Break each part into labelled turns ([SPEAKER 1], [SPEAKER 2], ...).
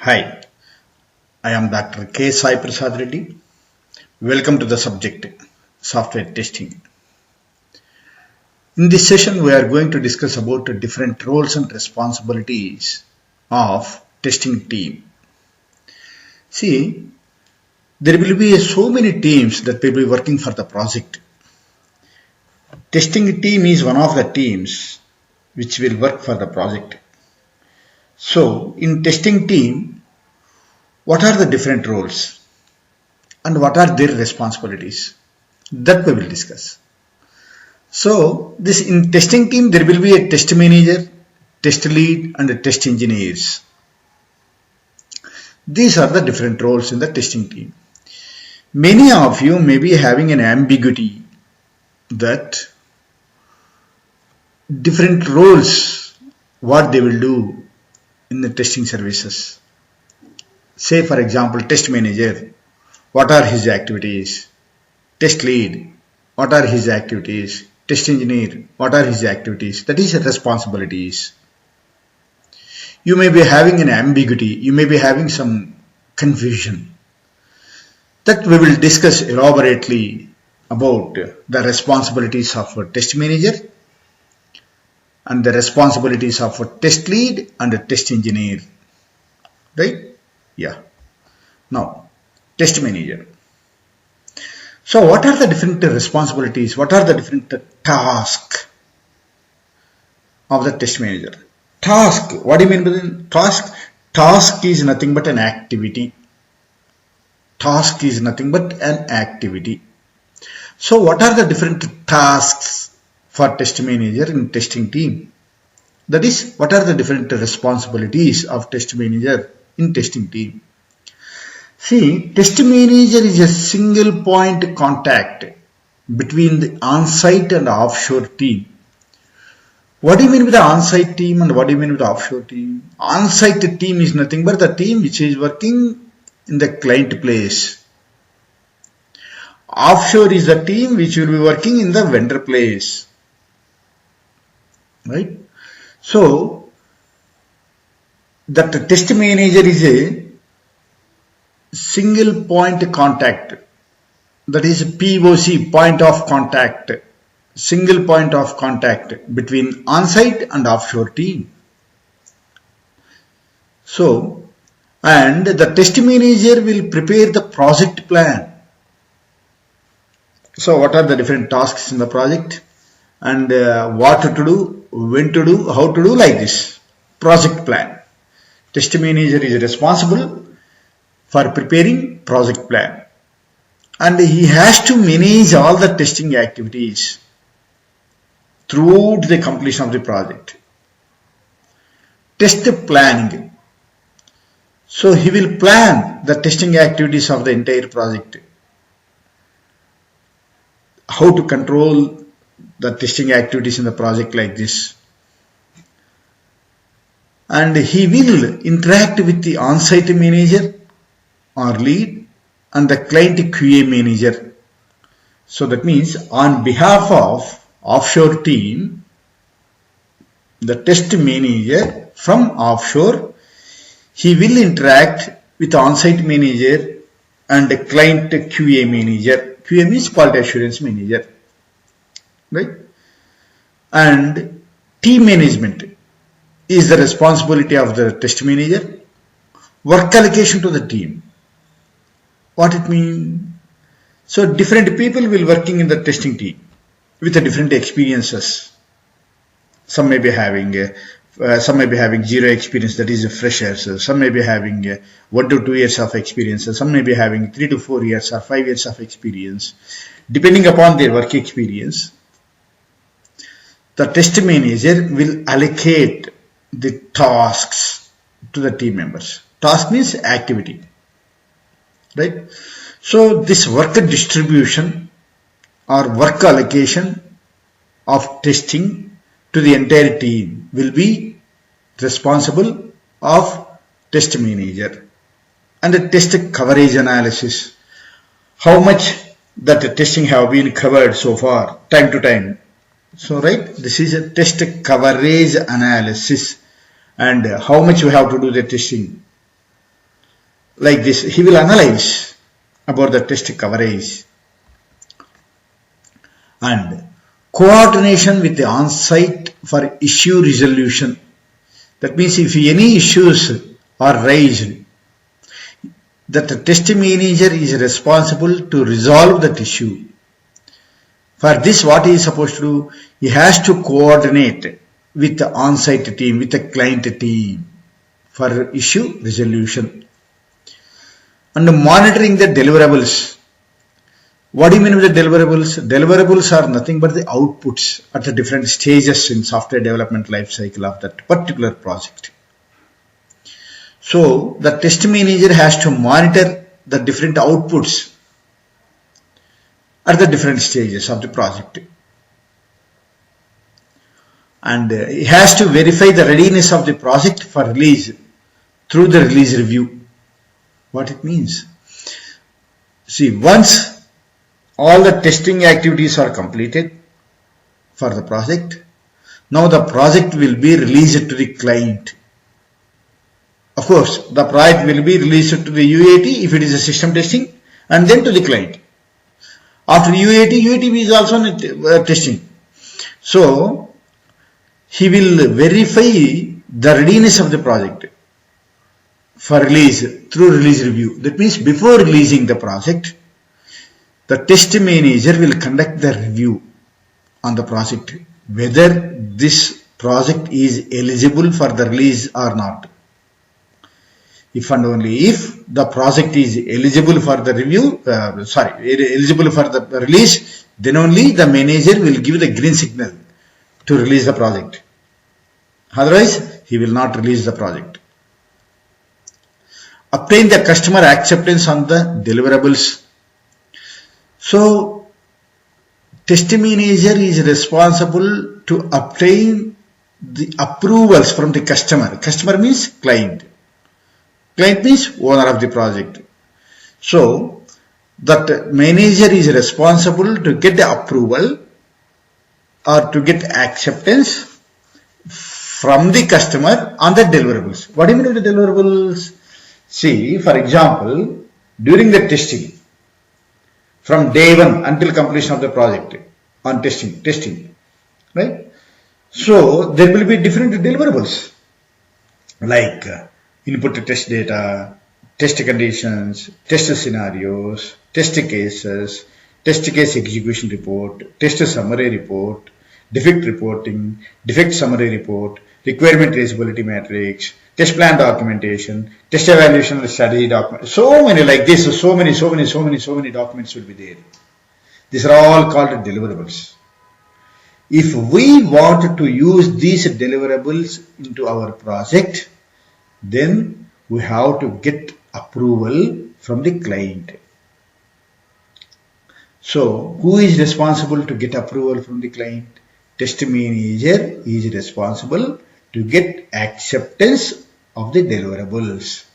[SPEAKER 1] Hi, I am Dr. K. Sai Prasad Reddy. Welcome to the subject software testing. In this session, we are going to discuss about the different roles and responsibilities of testing team. See, there will be so many teams that will be working for the project. Testing team is one of the teams which will work for the project. So, in testing team, what are the different roles and what are their responsibilities? That we will discuss. So, this in testing team, there will be a test manager, test lead and a test engineers. These are the different roles in the testing team. Many of you may be having an ambiguity that different roles, what they will do in the testing services. Say for example, test manager, what are his activities? Test lead, what are his activities? Test engineer, what are his activities? That is responsibilities. You may be having an ambiguity, you may be having some confusion. That we will discuss elaborately about the responsibilities of a test manager and the responsibilities of a test lead and a test engineer. Right? Yeah. Now, test manager. So, what are the different responsibilities? What are the different tasks of the test manager? Task. What do you mean by task? Task is nothing but an activity. Task is nothing but an activity. So, what are the different tasks for test manager in testing team? That is, what are the different responsibilities of test manager in testing team? See, test manager is a single point contact between the on-site and offshore team. What do you mean with the on-site team and what do you mean with the offshore team? On-site team is nothing but the team which is working in the client place. Offshore is the team which will be working in the vendor place. Right? So, that test manager is a single point contact, that is POC, point of contact, single point of contact between on-site and offshore team. So, and the test manager will prepare the project plan. So, what are the different tasks in the project and what to do, when to do, how to do, like this project plan. Test manager is responsible for preparing project plan and he has to manage all the testing activities throughout the completion of the project. Test planning. So he will plan the testing activities of the entire project. How to control the testing activities in the project like this. And he will interact with the on-site manager or lead and the client QA manager. So that means on behalf of offshore team, the test manager from offshore, he will interact with the on-site manager and the client QA manager. QA means quality assurance manager. Right? And team management is the responsibility of the test manager. Work allocation to the team. What it means? So different people will working in the testing team with the different experiences. Some may be having zero experience, that is freshers. Some may be having 1 to 2 years of experience. Some may be having 3 to 4 years or 5 years of experience. Depending upon their work experience, the test manager will allocate the tasks to the team members. Task means activity. Right? So this work distribution or work allocation of testing to the entire team will be responsible of test manager. And the test coverage analysis. How much that the testing have been covered so far, time to time. So right, this is a test coverage analysis and how much we have to do the testing. like this. He will analyze about the test coverage and coordination with the on-site for issue resolution. That means if any issues are raised, that the test manager is responsible to resolve that issue. For this, what he is supposed to do? He has to coordinate with the on-site team, with the client team for issue resolution. And monitoring the deliverables. What do you mean with the deliverables? Deliverables are nothing but the outputs at the different stages in software development life cycle of that particular project. So the test manager has to monitor the different outputs at the different stages of the project. And he has to verify the readiness of the project for release through the release review. What it means? See, once all the testing activities are completed for the project, now the project will be released to the client. Of course, the project will be released to the UAT if it is a system testing, and then to the client. After UAT is also testing. So, he will verify the readiness of the project for release through release review. That means before releasing the project, the test manager will conduct the review on the project, whether this project is eligible for the release or not. If and only if the project is eligible for the eligible for the release, then only the manager will give the green signal to release the project. Otherwise, he will not release the project. Obtain the customer acceptance on the deliverables. So, test manager is responsible to obtain the approvals from the customer. Customer means client. Client means owner of the project. So, that manager is responsible to get the approval or to get acceptance from the customer on the deliverables. What do you mean with the deliverables? See, for example, during the testing, from day one until completion of the project on testing, right? So, there will be different deliverables like input test data, test conditions, test scenarios, test cases, test case execution report, test summary report, defect reporting, defect summary report, requirement traceability matrix, test plan documentation, test evaluation strategy document. So many like this, so many documents will be there. These are all called deliverables. If we want to use these deliverables into our project, then we have to get approval from the client. So, who is responsible to get approval from the client? Test manager is responsible to get acceptance of the deliverables.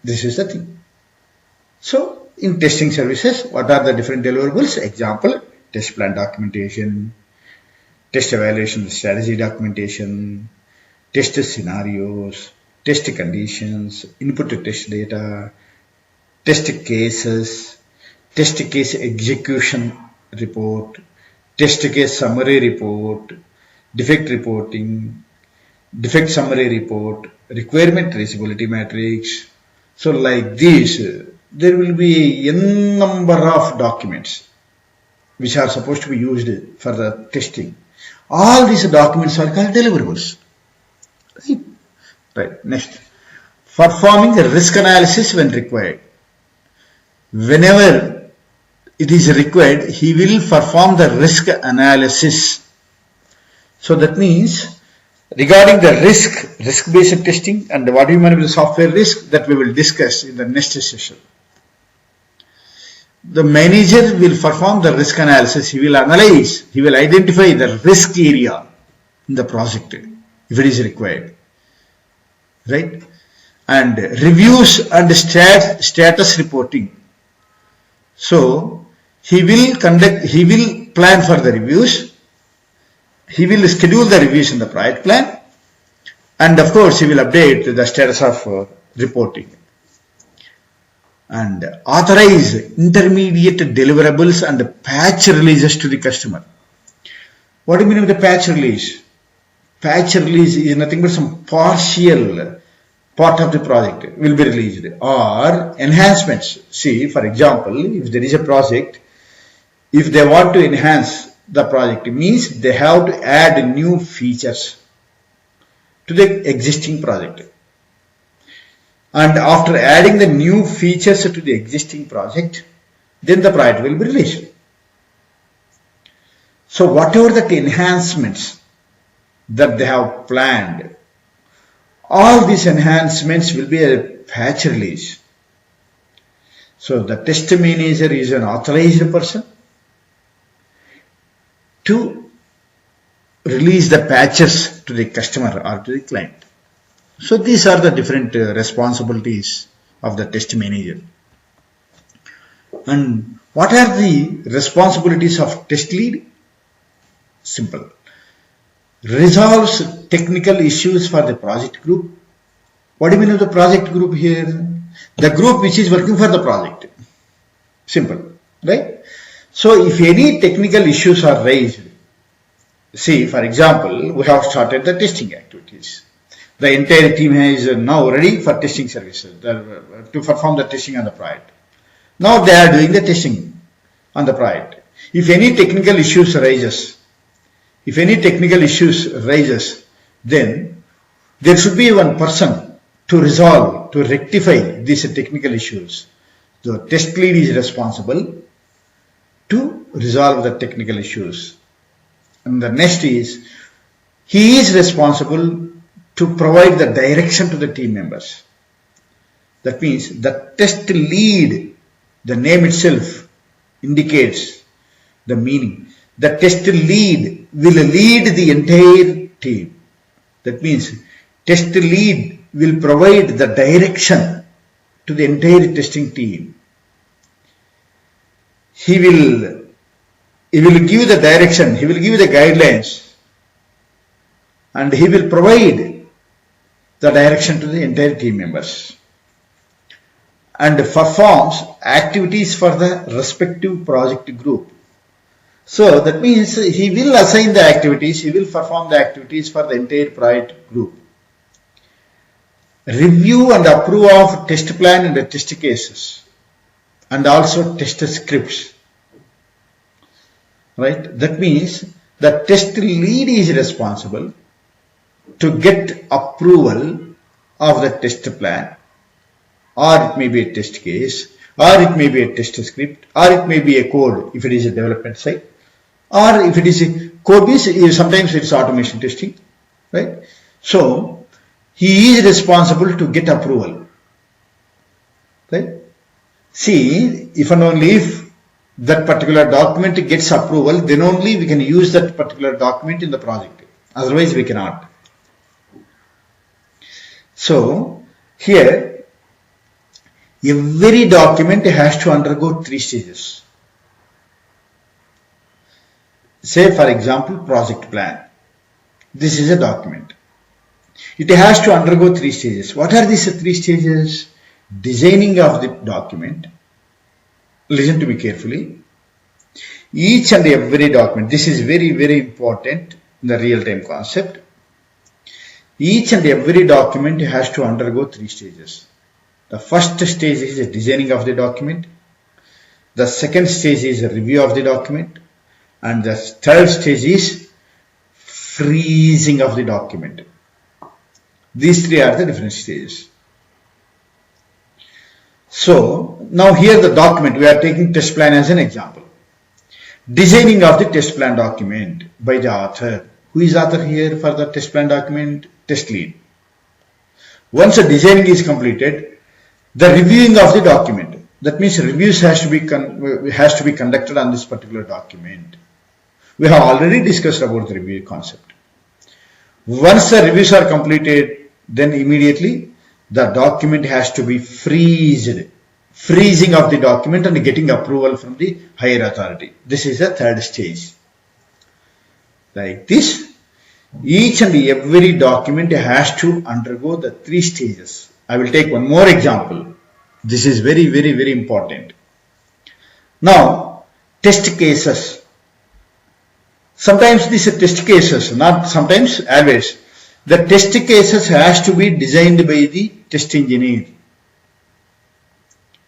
[SPEAKER 1] This is the thing. So, in testing services, what are the different deliverables? Example, test plan documentation, test evaluation strategy documentation, test scenarios, test conditions, input to test data, test cases, test case execution report, test case summary report, defect reporting, defect summary report, requirement traceability matrix. So like this, there will be a number of documents which are supposed to be used for the testing. All these documents are called deliverables. Right, next. Performing the risk analysis when required. Whenever it is required, he will perform the risk analysis. So that means regarding the risk-based testing and what do you mean with the software risk, that we will discuss in the next session. The manager will perform the risk analysis. He will analyze, he will identify the risk area in the project if it is required. Right? And reviews and status reporting. So, he will plan for the reviews. He will schedule the reviews in the project plan. And of course, he will update the status of reporting. and authorize intermediate deliverables and patch releases to the customer. What do you mean with the patch release? Patch release is nothing but some partial part of the project will be released or enhancements. See, for example, if there is a project, if they want to enhance the project, it means they have to add new features to the existing project. And after adding the new features to the existing project, then the project will be released. So whatever the enhancements that they have planned, all these enhancements will be a patch release. So the test manager is an authorized person to release the patches to the customer or to the client. So these are the different responsibilities of the test manager. And what are the responsibilities of test lead? Simple. Resolves technical issues for the project group. What do you mean of the project group here? The group which is working for the project. Simple, right? So if any technical issues are raised, see, for example, we have started the testing activities. The entire team is now ready for testing services to perform the testing on the project. Now they are doing the testing on the project. If any technical issues arises, then there should be one person to resolve, to rectify these technical issues. The test lead is responsible to resolve the technical issues. And the next is, he is responsible to provide the direction to the team members. That means the test lead, the name itself indicates the meaning. The test lead will lead the entire team. That means test lead will provide the direction to the entire testing team. He will give the direction, he will give the guidelines, and he will provide the direction to the entire team members, and performs activities for the respective project group. So that means he will assign the activities, he will perform the activities for the entire project group. Review and approve of test plan and the test cases, and also test scripts. Right? That means the test lead is responsible to get approval of the test plan, or it may be a test case, or it may be a test script, or it may be a code if it is a development side, or if it is a code base, sometimes it is automation testing, right? So he is responsible to get approval, right? See, if and only if that particular document gets approval, then only we can use that particular document in the project. Otherwise we cannot. So here, every document has to undergo 3 stages. Say for example, project plan. This is a document. It has to undergo 3 stages. What are these 3 stages? Designing of the document. Listen to me carefully. Each and every document, this is very, very important in the real-time concept. Each and every document has to undergo 3 stages. The first stage is designing of the document. The second stage is a review of the document. And the third stage is freezing of the document. These 3 are the different stages. So now here the document, we are taking test plan as an example. Designing of the test plan document by the author. Who is author here for the test plan document? Test lead. Once the designing is completed, the reviewing of the document. That means reviews has to be conducted on this particular document. We have already discussed about the review concept. Once the reviews are completed, then immediately the document has to be freezed. Freezing of the document and getting approval from the higher authority. This is the third stage. Like this, each and every document has to undergo the 3 stages. I will take one more example. This is very, very, very important. Now, test cases. Sometimes these are test cases, not sometimes, always. The test cases has to be designed by the test engineer.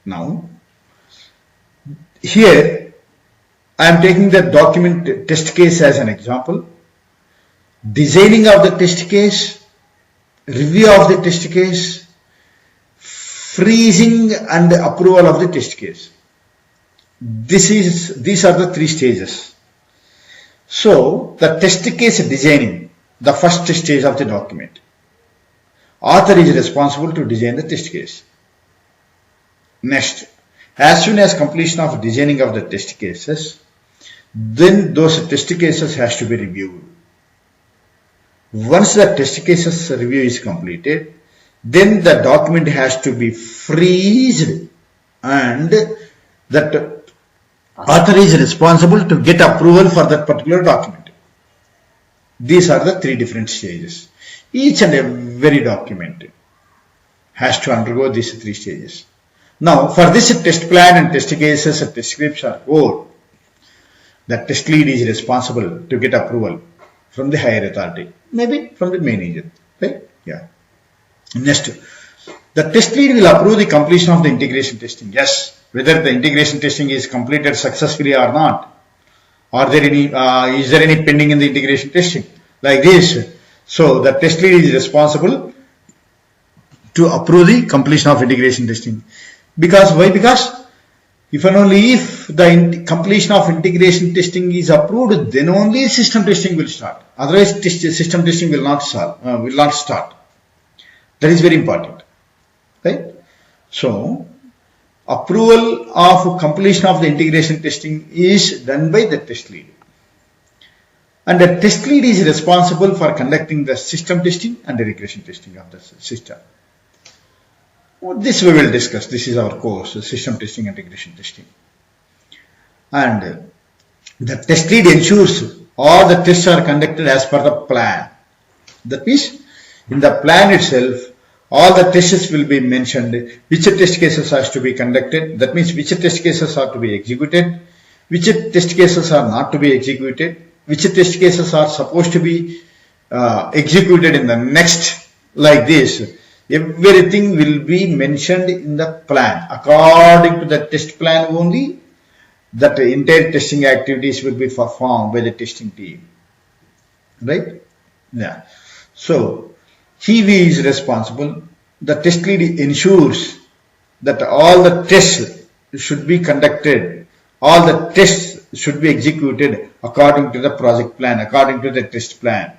[SPEAKER 1] Now, here I am taking the document test case as an example. Designing of the test case, review of the test case, freezing and approval of the test case. These are the three stages. So, the test case designing, the first stage of the document. Author is responsible to design the test case. Next, as soon as completion of designing of the test cases, then those test cases has to be reviewed. Once the test cases review is completed, then the document has to be freezed and that author is responsible to get approval for that particular document. These are the three different stages. Each and every document has to undergo these three stages. Now, for this test plan and test cases and test scripts are code, the test lead is responsible to get approval from the higher authority, maybe from the manager, right? Yeah. Next, the test lead will approve the completion of the integration testing. Yes, whether the integration testing is completed successfully or not. Are there any, is there any pending in the integration testing? Like this. So, the test lead is responsible to approve the completion of integration testing. Because, why? Because if and only if the completion of integration testing is approved, then only system testing will start. Otherwise, system testing will not start. That is very important, right? So, approval of completion of the integration testing is done by the test lead. And the test lead is responsible for conducting the system testing and the regression testing of the system. This we will discuss. This is our course, system testing and regression testing. And the test lead ensures all the tests are conducted as per the plan. That means, in the plan itself, all the tests will be mentioned, which test cases has to be conducted. That means, which test cases are to be executed, which test cases are not to be executed, which test cases are supposed to be executed in the next, like this. Everything will be mentioned in the plan. According to the test plan only, that entire testing activities will be performed by the testing team. Right? Yeah. So, he is responsible. The test lead ensures that all the tests should be conducted, all the tests should be executed according to the project plan, according to the test plan.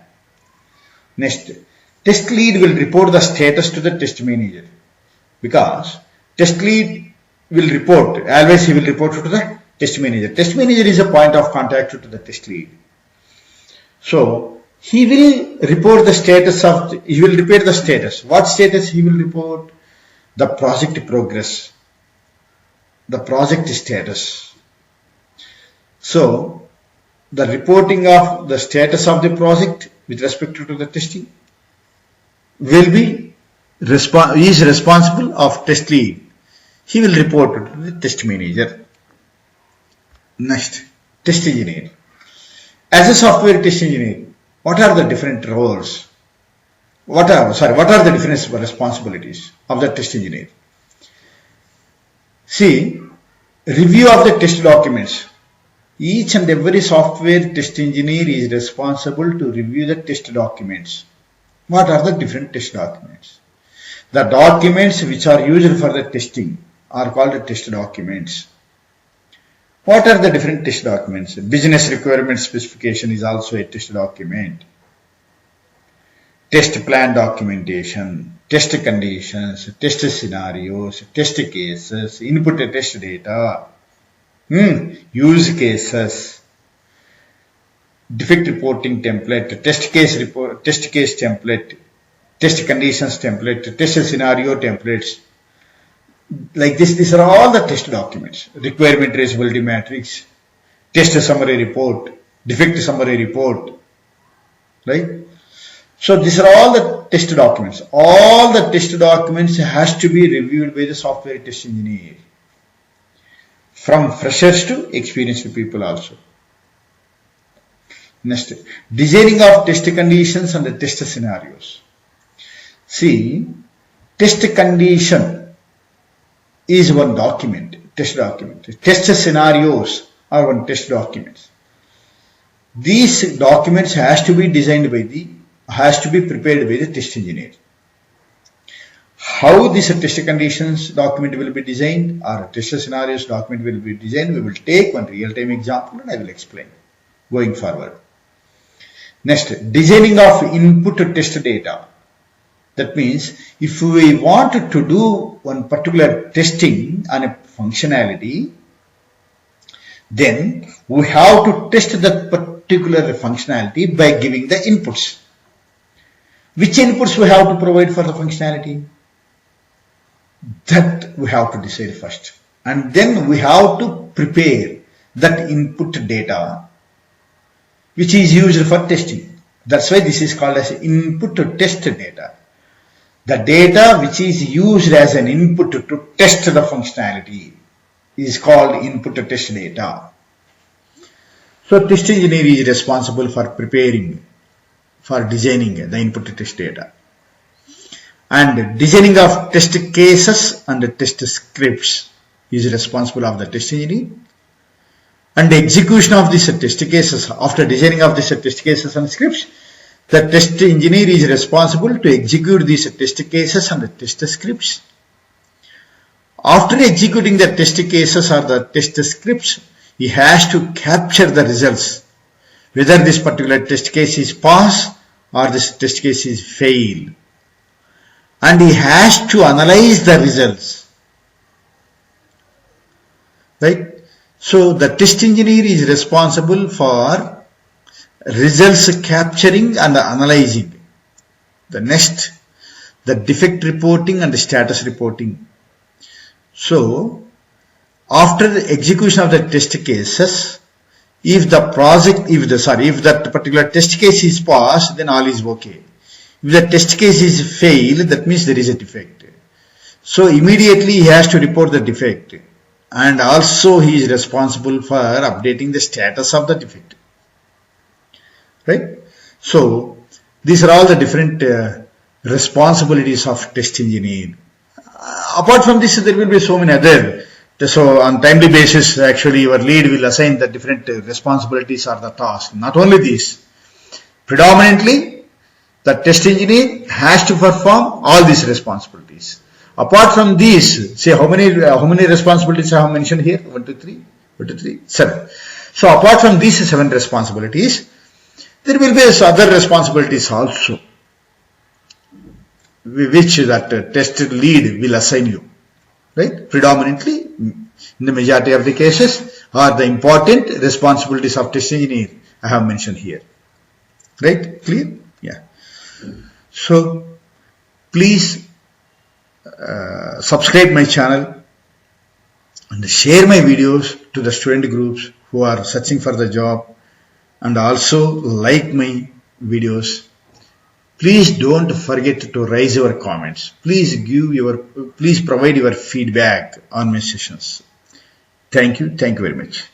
[SPEAKER 1] Next, test lead will report the status to the test manager, because test lead will report, always he will report to the test manager. Test manager is a point of contact to the test lead. So, he will report the status of, he will report the status. What status he will report? The project progress, the project status. So, the reporting of the status of the project with respect to the testing will be, he is responsible of test lead. He will report to the test manager. Next, test engineer. As a software test engineer, what are the different roles? What are the different responsibilities of the test engineer? See, review of the test documents. Each and every software test engineer is responsible to review the test documents. What are the different test documents? The documents which are used for the testing are called test documents. What are the different test documents? Business requirement specification is also a test document. Test plan documentation, test conditions, test scenarios, test cases, input test data, use cases, defect reporting template, test case template, test conditions template, test scenario templates. Like this, these are all the test documents. Requirement traceability matrix, test summary report, defect summary report, right? So these are all the test documents. All the test documents has to be reviewed by the software test engineer, from freshers to experienced people also. Next, designing of test conditions and the test scenarios. See, test condition is one document, test document. Test scenarios are one test documents. These documents has to be prepared by the test engineer. How this test conditions document will be designed or test scenarios document will be designed, we will take one real-time example and I will explain going forward. Next, designing of input test data. That means if we want to do one particular testing on a functionality, then we have to test that particular functionality by giving the inputs. Which inputs we have to provide for the functionality? That we have to decide first. And then we have to prepare that input data which is used for testing. That's why this is called as input to test data. The data which is used as an input to test the functionality is called input to test data. So test engineer is responsible for preparing, for designing the input to test data. And designing of test cases and test scripts is responsible of the test engineer. And the execution of these test cases, after designing of these test cases and scripts, the test engineer is responsible to execute these test cases and the test scripts. After executing the test cases or the test scripts, he has to capture the results, whether this particular test case is pass or this test case is fail. And he has to analyze the results. Right? So the test engineer is responsible for results capturing and analyzing. The next, the defect reporting and the status reporting. So after the execution of the test cases, if that particular test case is passed, then all is okay. If the test case is failed, that means there is a defect. So immediately he has to report the defect. And also he is responsible for updating the status of the defect. Right? So these are all the different responsibilities of test engineer. Apart from this, there will be so many other. So on timely basis, actually your lead will assign the different responsibilities or the tasks. Not only this, predominantly the test engineer has to perform all these responsibilities. Apart from these, say how many responsibilities I have mentioned here? 1, 2, 3, 1, 2, 3, 7. So apart from these 7 responsibilities, there will be other responsibilities also, which that test lead will assign you. Right? Predominantly, in the majority of the cases, are the important responsibilities of test engineer I have mentioned here. Right? Clear? Yeah. So please subscribe my channel and share my videos to the student groups who are searching for the job, and also like my videos. Please don't forget to raise your comments. Please provide your feedback on my sessions. Thank you very much.